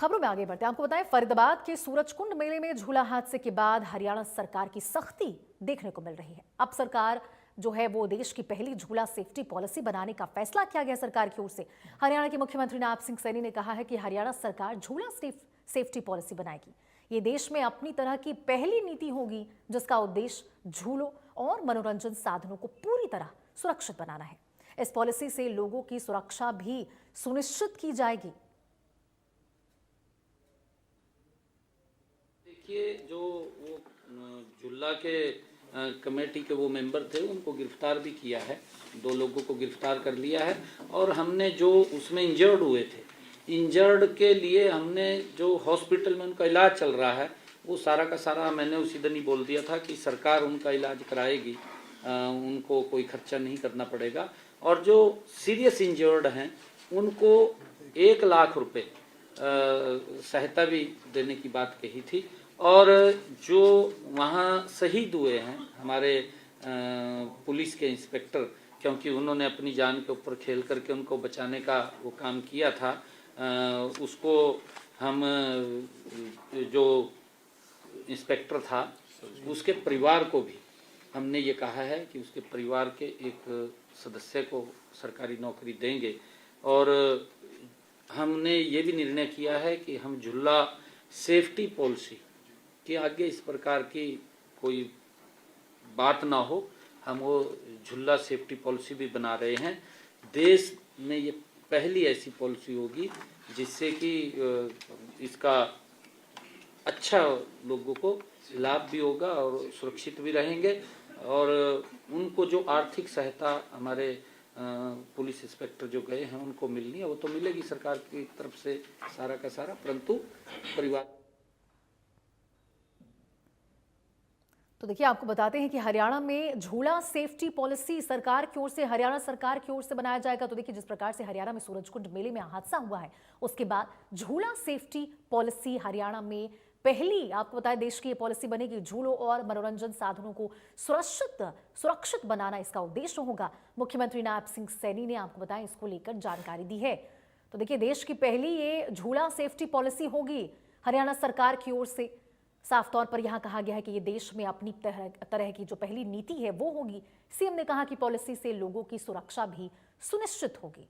खबरों में आगे बढ़ते हैं। आपको बताएं, फरीदाबाद के सूरजकुंड मेले में झूला हादसे के बाद हरियाणा सरकार की सख्ती देखने को मिल रही है। अब सरकार जो है वो देश की पहली झूला सेफ्टी पॉलिसी बनाने का फैसला किया गया सरकार की ओर से। हरियाणा के मुख्यमंत्री नायब सिंह सैनी ने कहा है कि हरियाणा सरकार झूला सेफ्टी पॉलिसी बनाएगी। ये देश में अपनी तरह की पहली नीति होगी जिसका उद्देश्य झूलों और मनोरंजन साधनों को पूरी तरह सुरक्षित बनाना है। इस पॉलिसी से लोगों की सुरक्षा भी सुनिश्चित की जाएगी। देखिए, जो वो झुल्ला के कमेटी के वो मेंबर थे उनको गिरफ्तार भी किया है, 2 लोगों को गिरफ्तार कर लिया है। और हमने जो उसमें इंजर्ड हुए थे, इंजर्ड के लिए हमने जो हॉस्पिटल में उनका इलाज चल रहा है वो सारा का सारा मैंने उसी दिन ही बोल दिया था कि सरकार उनका इलाज कराएगी, उनको कोई खर्चा नहीं करना पड़ेगा। और जो सीरियस इंजर्ड हैं उनको 1 लाख रुपए सहायता भी देने की बात कही थी। और जो वहाँ शहीद हुए हैं हमारे पुलिस के इंस्पेक्टर, क्योंकि उन्होंने अपनी जान के ऊपर खेल करके उनको बचाने का वो काम किया था, उसको हम जो इंस्पेक्टर था उसके परिवार को भी हमने ये कहा है कि उसके परिवार के एक सदस्य को सरकारी नौकरी देंगे। और हमने ये भी निर्णय किया है कि हम झूला सेफ्टी पॉलिसी कि आगे इस प्रकार की कोई बात ना हो, हम वो झूला सेफ्टी पॉलिसी भी बना रहे हैं। देश में ये पहली ऐसी पॉलिसी होगी जिससे कि इसका अच्छा लोगों को लाभ भी होगा और सुरक्षित भी रहेंगे। और उनको जो आर्थिक सहायता हमारे पुलिस इंस्पेक्टर जो गए हैं उनको मिलनी है वो तो मिलेगी सरकार की तरफ से सारा का सारा, परंतु परिवार। तो देखिए, आपको बताते हैं कि हरियाणा में झूला सेफ्टी पॉलिसी सरकार की ओर से, हरियाणा सरकार की ओर से बनाया जाएगा। तो देखिए, जिस प्रकार से हरियाणा में सूरजकुंड मेले में हादसा हुआ है उसके बाद झूला सेफ्टी पॉलिसी हरियाणा में पहली, आपको बताया, देश की ये पॉलिसी बनेगी। झूलों और मनोरंजन साधनों को सुरक्षित बनाना इसका उद्देश्य होगा। मुख्यमंत्री नायब सिंह सैनी ने आपको बताया इसको लेकर जानकारी दी है। तो देखिए, देश की पहली ये झूला सेफ्टी पॉलिसी होगी हरियाणा सरकार की ओर से। साफ तौर पर यहां कहा गया है कि ये देश में अपनी तरह की जो पहली नीति है वो होगी। सीएम ने कहा कि पॉलिसी से लोगों की सुरक्षा भी सुनिश्चित होगी।